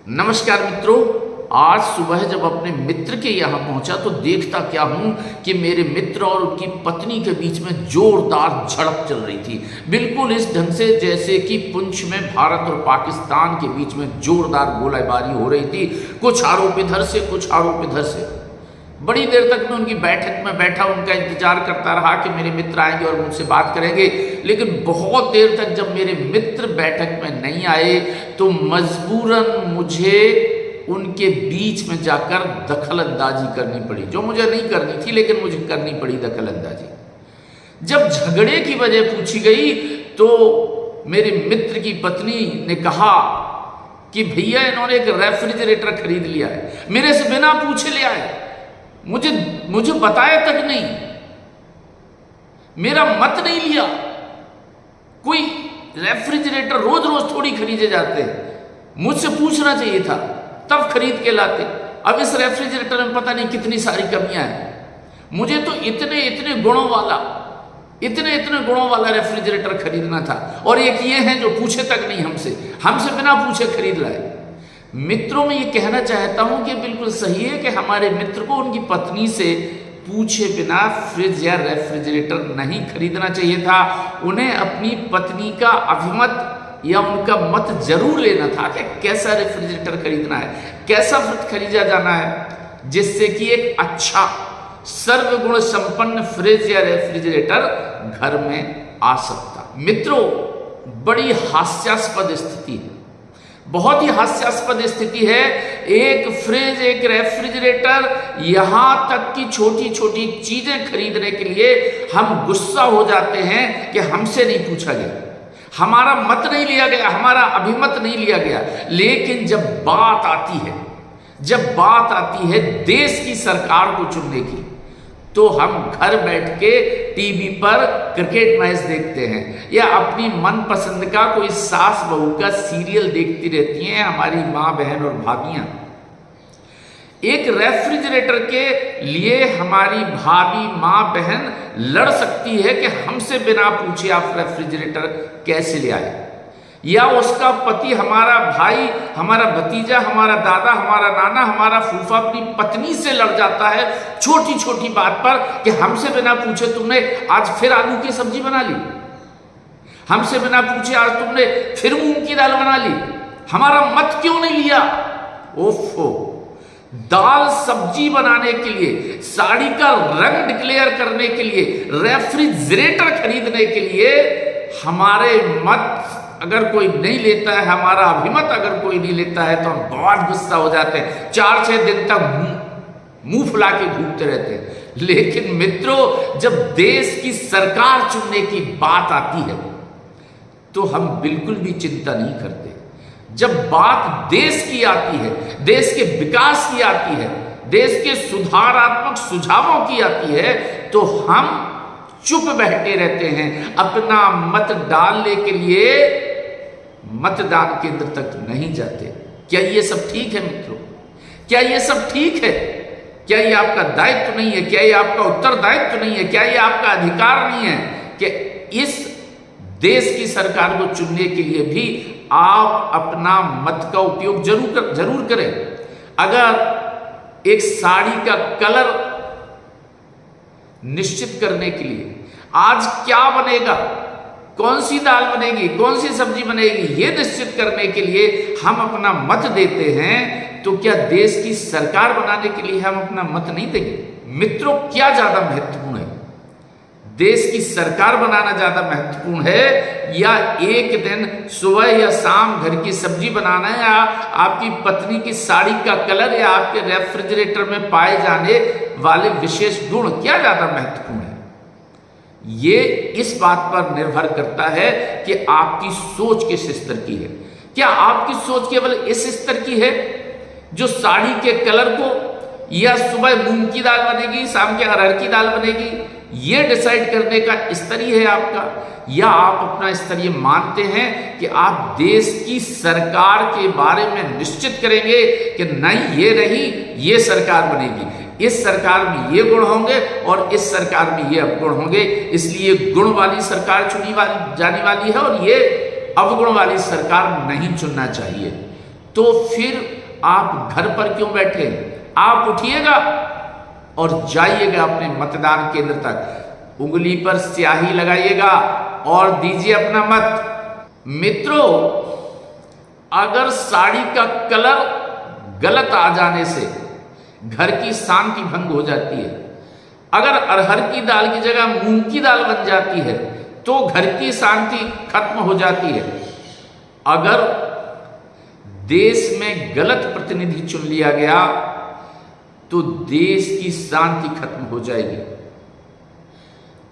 नमस्कार मित्रों। आज सुबह जब अपने मित्र के यहाँ पहुंचा तो देखता क्या हूं कि मेरे मित्र और उनकी पत्नी के बीच में जोरदार झड़प चल रही थी। बिल्कुल इस ढंग से जैसे कि पुंछ में भारत और पाकिस्तान के बीच में जोरदार गोलाबारी हो रही थी। कुछ आरोप इधर से, कुछ आरोप इधर से। बड़ी देर तक मैं उनकी बैठक में बैठा, उनका इंतजार करता रहा कि मेरे मित्र आएंगे और मुझसे बात करेंगे। लेकिन बहुत देर तक जब मेरे मित्र बैठक में नहीं आए तो मजबूरन मुझे उनके बीच में जाकर दखल अंदाजी करनी पड़ी, जो मुझे नहीं करनी थी लेकिन मुझे करनी पड़ी दखल अंदाजी। जब झगड़े की वजह पूछी गई तो मेरे मित्र की पत्नी ने कहा कि भैया इन्होंने एक रेफ्रिजरेटर खरीद लिया है, मेरे से बिना पूछे ले आए, मुझे बताया तक नहीं, मेरा मत नहीं लिया। कोई रेफ्रिजरेटर रोज रोज थोड़ी खरीदे जाते हैं, मुझसे पूछना चाहिए था तब खरीद के लाते। अब इस रेफ्रिजरेटर में पता नहीं कितनी सारी कमियां हैं। मुझे तो इतने गुणों वाला रेफ्रिजरेटर खरीदना था और एक ये है जो पूछे तक नहीं, हमसे बिना पूछे खरीद लाए। मित्रों में ये कहना चाहता हूं कि बिल्कुल सही है कि हमारे मित्र को उनकी पत्नी से पूछे बिना फ्रिज या रेफ्रिजरेटर नहीं खरीदना चाहिए था। उन्हें अपनी पत्नी का अभिमत या उनका मत जरूर लेना था कि कैसा रेफ्रिजरेटर खरीदना है, कैसा फ्रिज खरीदा जाना है जिससे कि एक अच्छा सर्वगुण संपन्न फ्रिज या रेफ्रिजरेटर घर में आ सकता। मित्रों, बड़ी हास्यास्पद स्थिति है, बहुत ही हास्यास्पद स्थिति है। एक फ्रिज, एक रेफ्रिजरेटर, यहां तक कि छोटी छोटी चीजें खरीदने के लिए हम गुस्सा हो जाते हैं कि हमसे नहीं पूछा गया, हमारा मत नहीं लिया गया, हमारा अभिमत नहीं लिया गया। लेकिन जब बात आती है देश की सरकार को चुनने की, तो हम घर बैठ के टीवी पर क्रिकेट मैच देखते हैं या अपनी मनपसंद का कोई सास बहू का सीरियल देखती रहती हैं हमारी माँ बहन और भाभियां। एक रेफ्रिजरेटर के लिए हमारी भाभी माँ बहन लड़ सकती है कि हमसे बिना पूछे आप रेफ्रिजरेटर कैसे ले आए, या उसका पति, हमारा भाई, हमारा भतीजा, हमारा दादा, हमारा नाना, हमारा फूफा अपनी पत्नी से लड़ जाता है छोटी छोटी बात पर कि हमसे बिना पूछे तुमने आज फिर आलू की सब्जी बना ली, हमसे बिना पूछे आज तुमने फिर मूंग की दाल बना ली, हमारा मत क्यों नहीं लिया। ओफो, दाल सब्जी बनाने के लिए, साड़ी का रंग डिक्लेयर करने के लिए, रेफ्रिजरेटर खरीदने के लिए हमारे मत अगर कोई नहीं लेता है, हमारा अभिमत अगर कोई नहीं लेता है तो हम बहुत गुस्सा हो जाते हैं, 4-6 दिन तक मुंह फुला के घूमते रहते हैं। लेकिन मित्रों, जब देश की सरकार चुनने की बात आती है तो हम बिल्कुल भी चिंता नहीं करते। जब बात देश की आती है, देश के विकास की आती है, देश के सुधारात्मक सुझावों की आती है, तो हम चुप बैठे रहते हैं, अपना मत डालने के लिए मतदान केंद्र तक नहीं जाते। क्या ये सब ठीक है मित्रों? क्या ये सब ठीक है? क्या ये आपका दायित्व नहीं है? क्या ये आपका उत्तरदायित्व नहीं है? क्या ये आपका अधिकार नहीं है कि इस देश की सरकार को चुनने के लिए भी आप अपना मत का उपयोग जरूर करें। अगर एक साड़ी का कलर निश्चित करने के लिए आज क्या बनेगा, कौन सी दाल बनेगी, कौन सी सब्जी बनेगी, ये निश्चित करने के लिए हम अपना मत देते हैं, तो क्या देश की सरकार बनाने के लिए हम अपना मत नहीं देंगे? मित्रों, क्या ज्यादा महत्वपूर्ण है, देश की सरकार बनाना ज्यादा महत्वपूर्ण है या एक दिन सुबह या शाम घर की सब्जी बनाना, या आपकी पत्नी की साड़ी का कलर, या आपके रेफ्रिजरेटर में पाए जाने वाले विशेष गुण, क्या ज्यादा महत्वपूर्ण है? ये इस बात पर निर्भर करता है कि आपकी सोच किस स्तर की है। क्या आपकी सोच केवल इस स्तर की है जो साड़ी के कलर को, या सुबह मूंग की दाल बनेगी शाम के अरहर की दाल बनेगी, ये डिसाइड करने का स्तर ही है आपका, या आप अपना स्तर ये मानते हैं कि आप देश की सरकार के बारे में निश्चित करेंगे कि नहीं, ये रही, ये सरकार बनेगी, इस सरकार में ये गुण होंगे और इस सरकार में ये अवगुण होंगे, इसलिए गुण वाली सरकार चुनी जाने वाली है और ये अवगुण वाली सरकार नहीं चुनना चाहिए। तो फिर आप घर पर क्यों बैठे? आप उठिएगा और जाइएगा अपने मतदान केंद्र तक, उंगली पर स्याही लगाइएगा और दीजिए अपना मत। मित्रों, अगर साड़ी का कलर गलत आ जाने से घर की शांति भंग हो जाती है, अगर अरहर की दाल की जगह मूंग की दाल बन जाती है तो घर की शांति खत्म हो जाती है। अगर देश में गलत प्रतिनिधि चुन लिया गया तो देश की शांति खत्म हो जाएगी।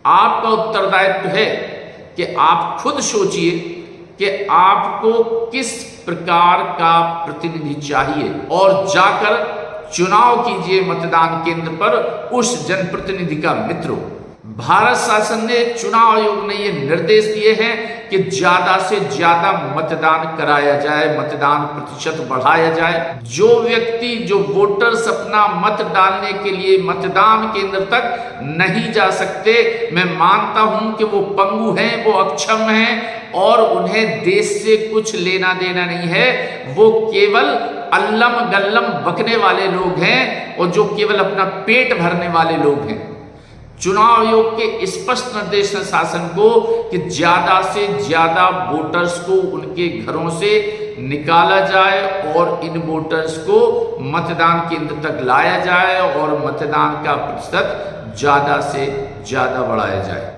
आपका उत्तरदायित्व है कि आप खुद सोचिए कि आपको किस प्रकार का प्रतिनिधि चाहिए और जाकर चुनाव कीजिए मतदान केंद्र पर उस जनप्रतिनिधि का। मित्रों, भारत शासन ने, चुनाव आयोग ने ये निर्देश दिए हैं कि ज्यादा से ज्यादा मतदान कराया जाए, मतदान प्रतिशत बढ़ाया जाए। जो व्यक्ति, जो वोटर्स अपना मत डालने के लिए मतदान केंद्र तक नहीं जा सकते, मैं मानता हूं कि वो पंगु हैं, वो अक्षम हैं और उन्हें देश से कुछ लेना देना नहीं है। वो केवल अल्लम गल्लम बकने वाले लोग हैं और जो केवल अपना पेट भरने वाले लोग हैं। चुनाव आयोग के स्पष्ट निर्देश है शासन को कि ज्यादा से ज्यादा वोटर्स को उनके घरों से निकाला जाए और इन वोटर्स को मतदान केंद्र तक लाया जाए और मतदान का प्रतिशत ज्यादा से ज्यादा बढ़ाया जाए।